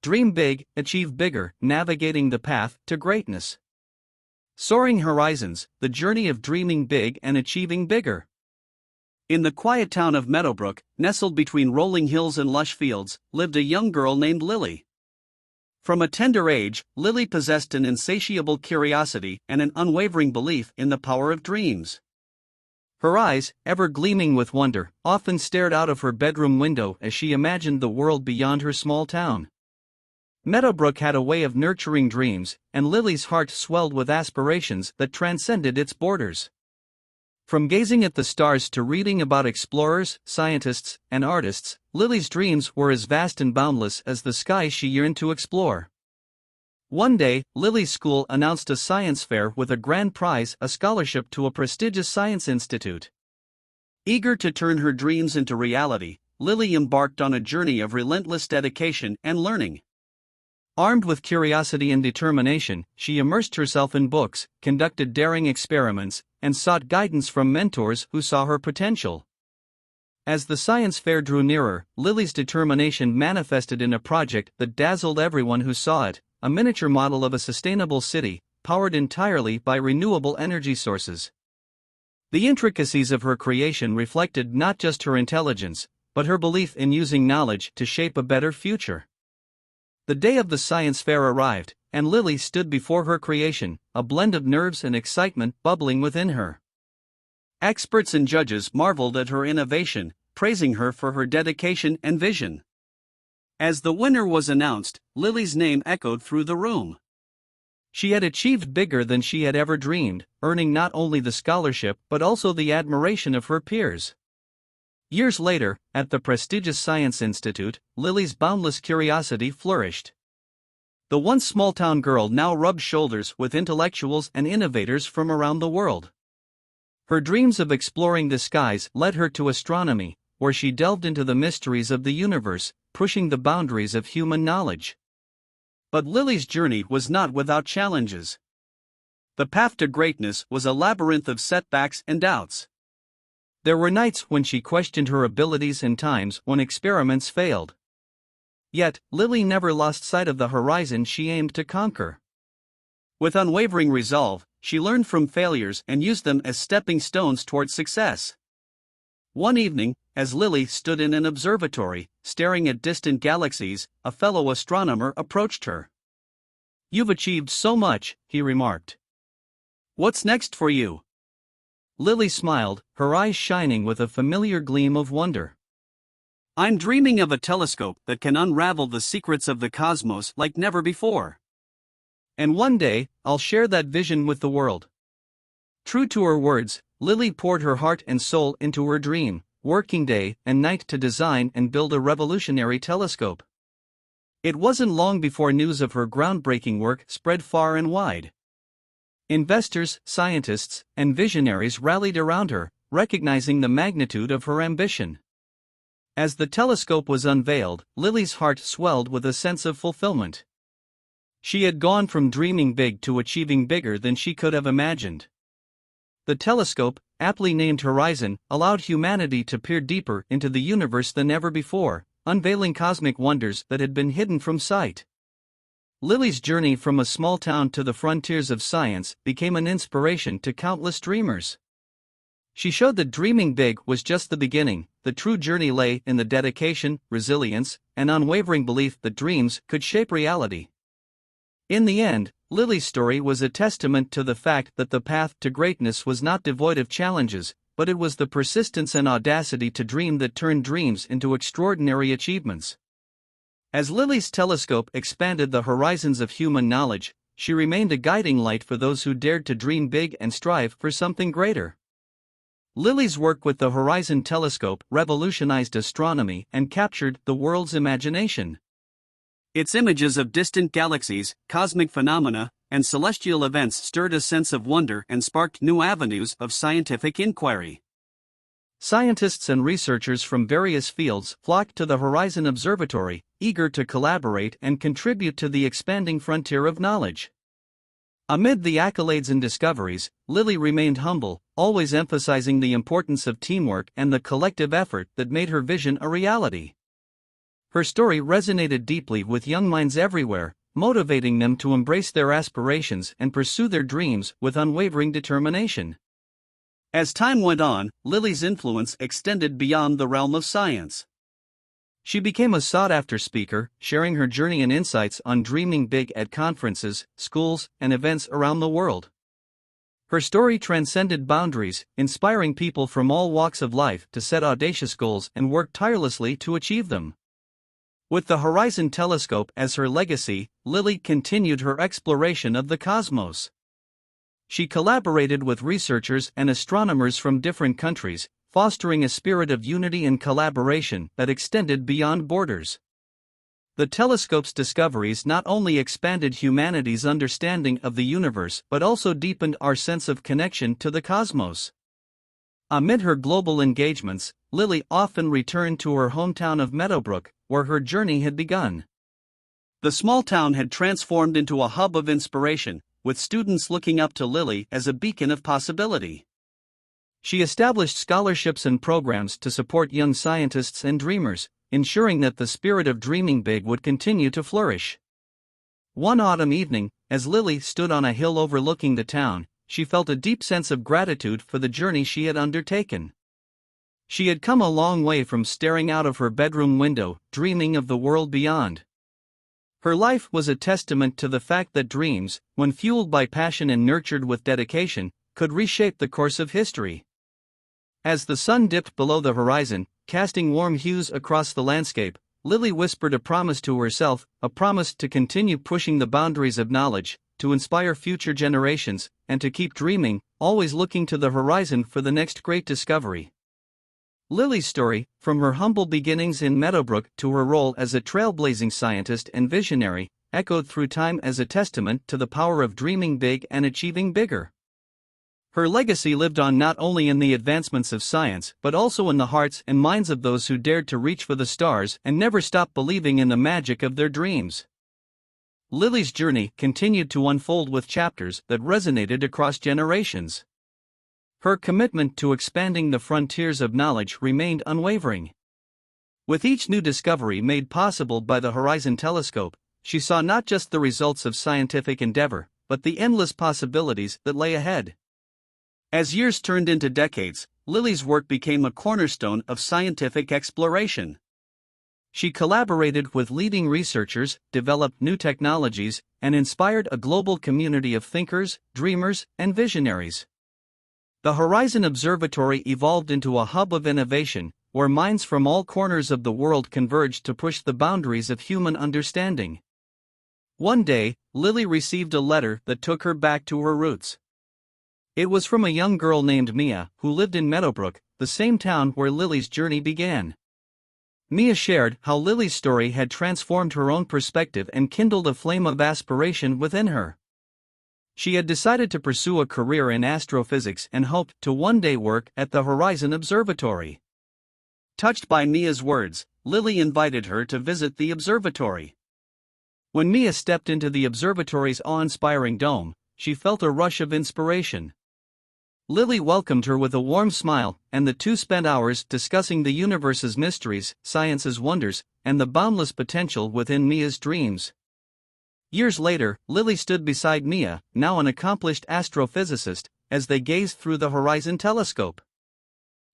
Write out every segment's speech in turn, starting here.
Dream big, achieve bigger, navigating the path to greatness. Soaring horizons, the journey of dreaming big and achieving bigger. In the quiet town of Meadowbrook, nestled between rolling hills and lush fields, lived a young girl named Lily. From a tender age, Lily possessed an insatiable curiosity and an unwavering belief in the power of dreams. Her eyes, ever gleaming with wonder, often stared out of her bedroom window as she imagined the world beyond her small town. Meadowbrook had a way of nurturing dreams, and Lily's heart swelled with aspirations that transcended its borders. From gazing at the stars to reading about explorers, scientists, and artists, Lily's dreams were as vast and boundless as the skies she yearned to explore. One day, Lily's school announced a science fair with a grand prize, a scholarship to a prestigious science institute. Eager to turn her dreams into reality, Lily embarked on a journey of relentless dedication and learning. Armed with curiosity and determination, she immersed herself in books, conducted daring experiments, and sought guidance from mentors who saw her potential. As the science fair drew nearer, Lily's determination manifested in a project that dazzled everyone who saw it, a miniature model of a sustainable city, powered entirely by renewable energy sources. The intricacies of her creation reflected not just her intelligence, but her belief in using knowledge to shape a better future. The day of the science fair arrived, and Lily stood before her creation, a blend of nerves and excitement bubbling within her. Experts and judges marveled at her innovation, praising her for her dedication and vision. As the winner was announced, Lily's name echoed through the room. She had achieved bigger than she had ever dreamed, earning not only the scholarship but also the admiration of her peers. Years later, at the prestigious Science Institute, Lily's boundless curiosity flourished. The once small-town girl now rubbed shoulders with intellectuals and innovators from around the world. Her dreams of exploring the skies led her to astronomy, where she delved into the mysteries of the universe, pushing the boundaries of human knowledge. But Lily's journey was not without challenges. The path to greatness was a labyrinth of setbacks and doubts. There were nights when she questioned her abilities and times when experiments failed. Yet, Lily never lost sight of the horizon she aimed to conquer. With unwavering resolve, she learned from failures and used them as stepping stones toward success. One evening, as Lily stood in an observatory, staring at distant galaxies, a fellow astronomer approached her. "You've achieved so much," he remarked. "What's next for you?" Lily smiled, her eyes shining with a familiar gleam of wonder. "I'm dreaming of a telescope that can unravel the secrets of the cosmos like never before. And one day, I'll share that vision with the world." True to her words, Lily poured her heart and soul into her dream, working day and night to design and build a revolutionary telescope. It wasn't long before news of her groundbreaking work spread far and wide. Investors, scientists, and visionaries rallied around her, recognizing the magnitude of her ambition. As the telescope was unveiled, Lily's heart swelled with a sense of fulfillment. She had gone from dreaming big to achieving bigger than she could have imagined. The telescope, aptly named Horizon, allowed humanity to peer deeper into the universe than ever before, unveiling cosmic wonders that had been hidden from sight. Lily's journey from a small town to the frontiers of science became an inspiration to countless dreamers. She showed that dreaming big was just the beginning. The true journey lay in the dedication, resilience, and unwavering belief that dreams could shape reality. In the end, Lily's story was a testament to the fact that the path to greatness was not devoid of challenges, but it was the persistence and audacity to dream that turned dreams into extraordinary achievements. As Lily's telescope expanded the horizons of human knowledge, she remained a guiding light for those who dared to dream big and strive for something greater. Lily's work with the Horizon telescope revolutionized astronomy and captured the world's imagination. Its images of distant galaxies, cosmic phenomena, and celestial events stirred a sense of wonder and sparked new avenues of scientific inquiry. Scientists and researchers from various fields flocked to the Horizon Observatory, eager to collaborate and contribute to the expanding frontier of knowledge. Amid the accolades and discoveries, Lily remained humble, always emphasizing the importance of teamwork and the collective effort that made her vision a reality. Her story resonated deeply with young minds everywhere, motivating them to embrace their aspirations and pursue their dreams with unwavering determination. As time went on, Lily's influence extended beyond the realm of science. She became a sought-after speaker, sharing her journey and insights on dreaming big at conferences, schools, and events around the world. Her story transcended boundaries, inspiring people from all walks of life to set audacious goals and work tirelessly to achieve them. With the Horizon Telescope as her legacy, Lily continued her exploration of the cosmos. She collaborated with researchers and astronomers from different countries, fostering a spirit of unity and collaboration that extended beyond borders. The telescope's discoveries not only expanded humanity's understanding of the universe but also deepened our sense of connection to the cosmos. Amid her global engagements, Lily often returned to her hometown of Meadowbrook, where her journey had begun. The small town had transformed into a hub of inspiration, with students looking up to Lily as a beacon of possibility. She established scholarships and programs to support young scientists and dreamers, ensuring that the spirit of dreaming big would continue to flourish. One autumn evening, as Lily stood on a hill overlooking the town, she felt a deep sense of gratitude for the journey she had undertaken. She had come a long way from staring out of her bedroom window, dreaming of the world beyond. Her life was a testament to the fact that dreams, when fueled by passion and nurtured with dedication, could reshape the course of history. As the sun dipped below the horizon, casting warm hues across the landscape, Lily whispered a promise to herself, a promise to continue pushing the boundaries of knowledge, to inspire future generations, and to keep dreaming, always looking to the horizon for the next great discovery. Lily's story, from her humble beginnings in Meadowbrook to her role as a trailblazing scientist and visionary, echoed through time as a testament to the power of dreaming big and achieving bigger. Her legacy lived on not only in the advancements of science but also in the hearts and minds of those who dared to reach for the stars and never stopped believing in the magic of their dreams. Lily's journey continued to unfold with chapters that resonated across generations. Her commitment to expanding the frontiers of knowledge remained unwavering. With each new discovery made possible by the Horizon Telescope, she saw not just the results of scientific endeavor, but the endless possibilities that lay ahead. As years turned into decades, Lily's work became a cornerstone of scientific exploration. She collaborated with leading researchers, developed new technologies, and inspired a global community of thinkers, dreamers, and visionaries. The Horizon Observatory evolved into a hub of innovation, where minds from all corners of the world converged to push the boundaries of human understanding. One day, Lily received a letter that took her back to her roots. It was from a young girl named Mia, who lived in Meadowbrook, the same town where Lily's journey began. Mia shared how Lily's story had transformed her own perspective and kindled a flame of aspiration within her. She had decided to pursue a career in astrophysics and hoped to one day work at the Horizon Observatory. Touched by Mia's words, Lily invited her to visit the observatory. When Mia stepped into the observatory's awe-inspiring dome, she felt a rush of inspiration. Lily welcomed her with a warm smile, and the two spent hours discussing the universe's mysteries, science's wonders, and the boundless potential within Mia's dreams. Years later, Lily stood beside Mia, now an accomplished astrophysicist, as they gazed through the Horizon Telescope.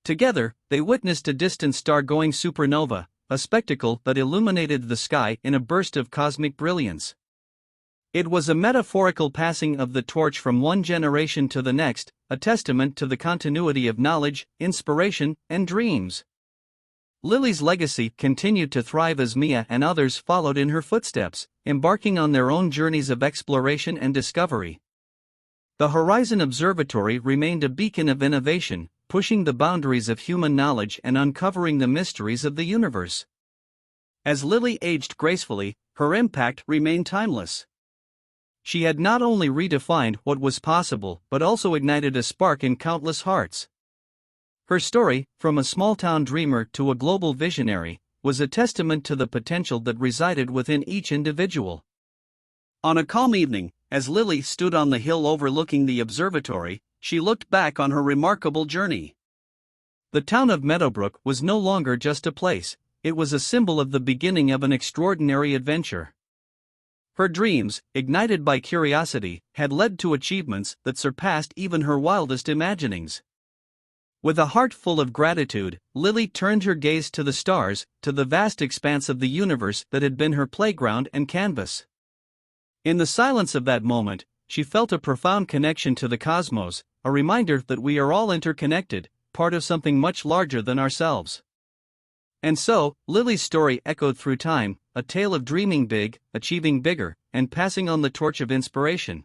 Together, they witnessed a distant star-going supernova, a spectacle that illuminated the sky in a burst of cosmic brilliance. It was a metaphorical passing of the torch from one generation to the next, a testament to the continuity of knowledge, inspiration, and dreams. Lily's legacy continued to thrive as Mia and others followed in her footsteps, embarking on their own journeys of exploration and discovery. The Horizon Observatory remained a beacon of innovation, pushing the boundaries of human knowledge and uncovering the mysteries of the universe. As Lily aged gracefully, her impact remained timeless. She had not only redefined what was possible but also ignited a spark in countless hearts. Her story, from a small-town dreamer to a global visionary, was a testament to the potential that resided within each individual. On a calm evening, as Lily stood on the hill overlooking the observatory, she looked back on her remarkable journey. The town of Meadowbrook was no longer just a place, it was a symbol of the beginning of an extraordinary adventure. Her dreams, ignited by curiosity, had led to achievements that surpassed even her wildest imaginings. With a heart full of gratitude, Lily turned her gaze to the stars, to the vast expanse of the universe that had been her playground and canvas. In the silence of that moment, she felt a profound connection to the cosmos, a reminder that we are all interconnected, part of something much larger than ourselves. And so, Lily's story echoed through time, a tale of dreaming big, achieving bigger, and passing on the torch of inspiration.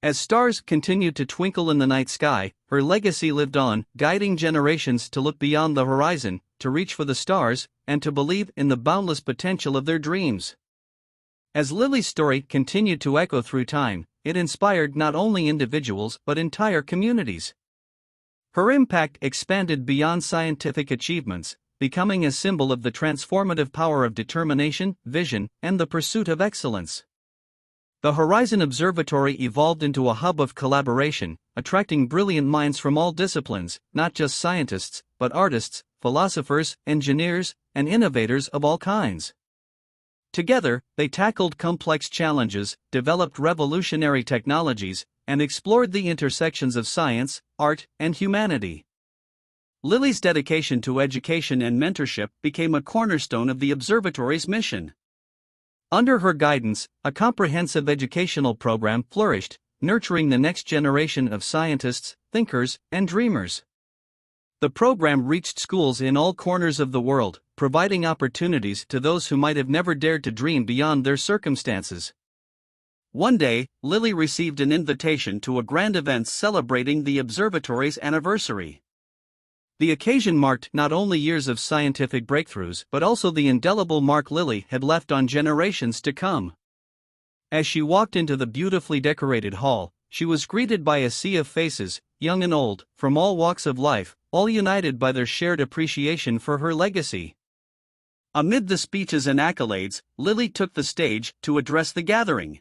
As stars continued to twinkle in the night sky, her legacy lived on, guiding generations to look beyond the horizon, to reach for the stars, and to believe in the boundless potential of their dreams. As Lily's story continued to echo through time, it inspired not only individuals but entire communities. Her impact expanded beyond scientific achievements, becoming a symbol of the transformative power of determination, vision, and the pursuit of excellence. The Horizon Observatory evolved into a hub of collaboration, attracting brilliant minds from all disciplines, not just scientists, but artists, philosophers, engineers, and innovators of all kinds. Together, they tackled complex challenges, developed revolutionary technologies, and explored the intersections of science, art, and humanity. Lily's dedication to education and mentorship became a cornerstone of the observatory's mission. Under her guidance, a comprehensive educational program flourished, nurturing the next generation of scientists, thinkers, and dreamers. The program reached schools in all corners of the world, providing opportunities to those who might have never dared to dream beyond their circumstances. One day, Lily received an invitation to a grand event celebrating the observatory's anniversary. The occasion marked not only years of scientific breakthroughs but also the indelible mark Lily had left on generations to come. As she walked into the beautifully decorated hall, she was greeted by a sea of faces, young and old, from all walks of life, all united by their shared appreciation for her legacy. Amid the speeches and accolades, Lily took the stage to address the gathering.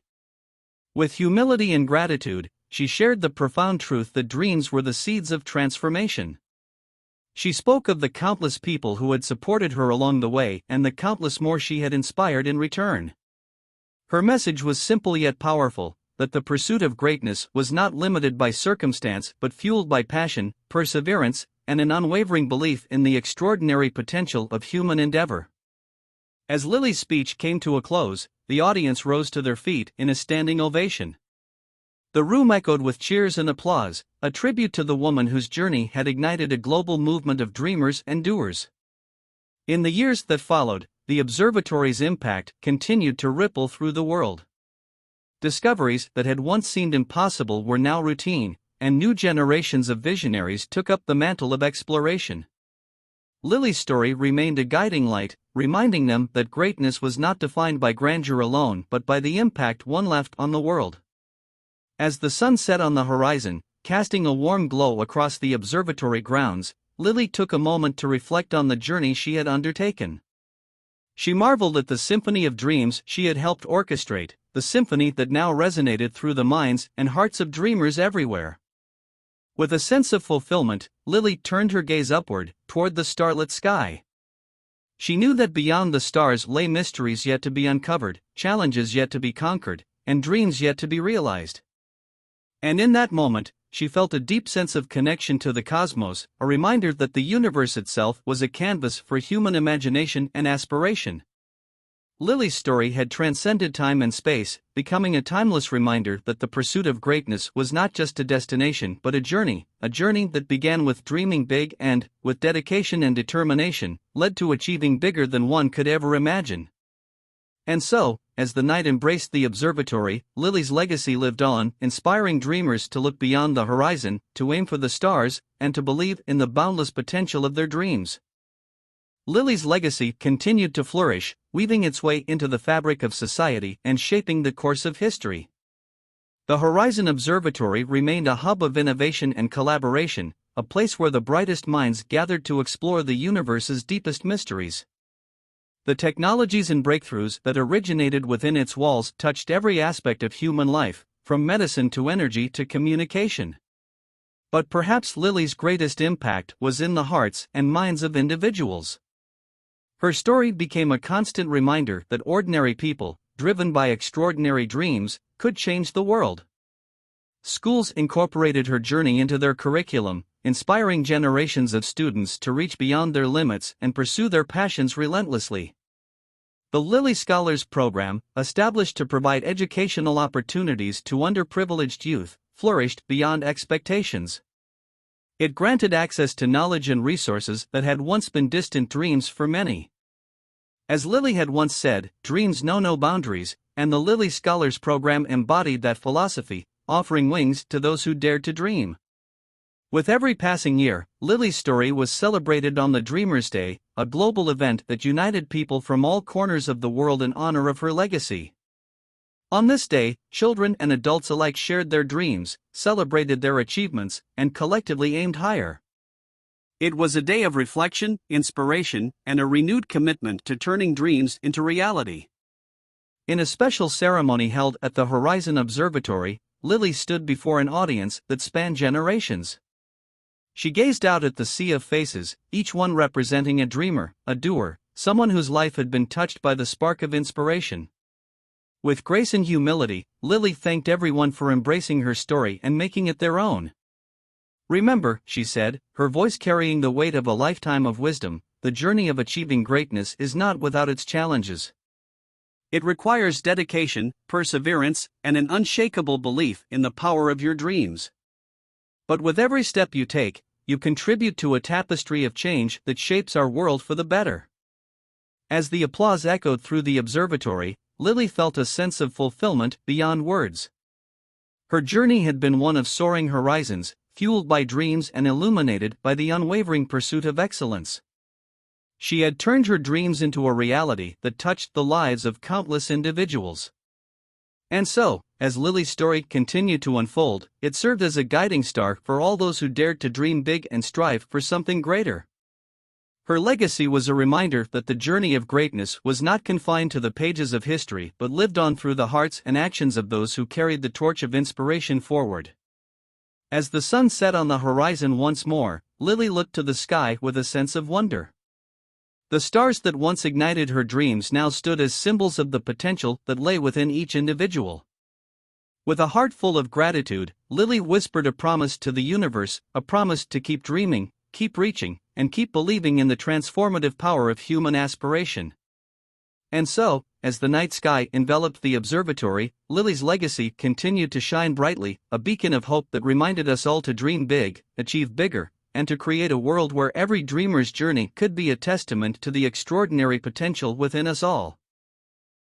With humility and gratitude, she shared the profound truth that dreams were the seeds of transformation. She spoke of the countless people who had supported her along the way and the countless more she had inspired in return. Her message was simple yet powerful, that the pursuit of greatness was not limited by circumstance but fueled by passion, perseverance, and an unwavering belief in the extraordinary potential of human endeavor. As Lily's speech came to a close, the audience rose to their feet in a standing ovation. The room echoed with cheers and applause, a tribute to the woman whose journey had ignited a global movement of dreamers and doers. In the years that followed, the observatory's impact continued to ripple through the world. Discoveries that had once seemed impossible were now routine, and new generations of visionaries took up the mantle of exploration. Lily's story remained a guiding light, reminding them that greatness was not defined by grandeur alone but by the impact one left on the world. As the sun set on the horizon, casting a warm glow across the observatory grounds, Lily took a moment to reflect on the journey she had undertaken. She marveled at the symphony of dreams she had helped orchestrate, the symphony that now resonated through the minds and hearts of dreamers everywhere. With a sense of fulfillment, Lily turned her gaze upward, toward the starlit sky. She knew that beyond the stars lay mysteries yet to be uncovered, challenges yet to be conquered, and dreams yet to be realized. And in that moment, she felt a deep sense of connection to the cosmos, a reminder that the universe itself was a canvas for human imagination and aspiration. Lily's story had transcended time and space, becoming a timeless reminder that the pursuit of greatness was not just a destination but a journey that began with dreaming big and, with dedication and determination, led to achieving bigger than one could ever imagine. And so, as the night embraced the observatory, Lily's legacy lived on, inspiring dreamers to look beyond the horizon, to aim for the stars, and to believe in the boundless potential of their dreams. Lily's legacy continued to flourish, weaving its way into the fabric of society and shaping the course of history. The Horizon Observatory remained a hub of innovation and collaboration, a place where the brightest minds gathered to explore the universe's deepest mysteries. The technologies and breakthroughs that originated within its walls touched every aspect of human life, from medicine to energy to communication. But perhaps Lily's greatest impact was in the hearts and minds of individuals. Her story became a constant reminder that ordinary people, driven by extraordinary dreams, could change the world. Schools incorporated her journey into their curriculum, inspiring generations of students to reach beyond their limits and pursue their passions relentlessly. The Lilly Scholars Program, established to provide educational opportunities to underprivileged youth, flourished beyond expectations. It granted access to knowledge and resources that had once been distant dreams for many. As Lilly had once said, dreams know no boundaries, and the Lilly Scholars Program embodied that philosophy, offering wings to those who dared to dream. With every passing year, Lilly's story was celebrated on the Dreamers' Day, a global event that united people from all corners of the world in honor of her legacy. On this day, children and adults alike shared their dreams, celebrated their achievements, and collectively aimed higher. It was a day of reflection, inspiration, and a renewed commitment to turning dreams into reality. In a special ceremony held at the Horizon Observatory, Lilly stood before an audience that spanned generations. She gazed out at the sea of faces, each one representing a dreamer, a doer, someone whose life had been touched by the spark of inspiration. With grace and humility, Lilly thanked everyone for embracing her story and making it their own. "Remember," she said, her voice carrying the weight of a lifetime of wisdom, "the journey of achieving greatness is not without its challenges. It requires dedication, perseverance, and an unshakable belief in the power of your dreams. But with every step you take, you contribute to a tapestry of change that shapes our world for the better." As the applause echoed through the observatory, Lilly felt a sense of fulfillment beyond words. Her journey had been one of soaring horizons, fueled by dreams and illuminated by the unwavering pursuit of excellence. She had turned her dreams into a reality that touched the lives of countless individuals. And so, as Lilly's story continued to unfold, it served as a guiding star for all those who dared to dream big and strive for something greater. Her legacy was a reminder that the journey of greatness was not confined to the pages of history but lived on through the hearts and actions of those who carried the torch of inspiration forward. As the sun set on the horizon once more, Lilly looked to the sky with a sense of wonder. The stars that once ignited her dreams now stood as symbols of the potential that lay within each individual. With a heart full of gratitude, Lilly whispered a promise to the universe, a promise to keep dreaming, keep reaching, and keep believing in the transformative power of human aspiration. And so, as the night sky enveloped the observatory, Lilly's legacy continued to shine brightly, a beacon of hope that reminded us all to dream big, achieve bigger, and to create a world where every dreamer's journey could be a testament to the extraordinary potential within us all.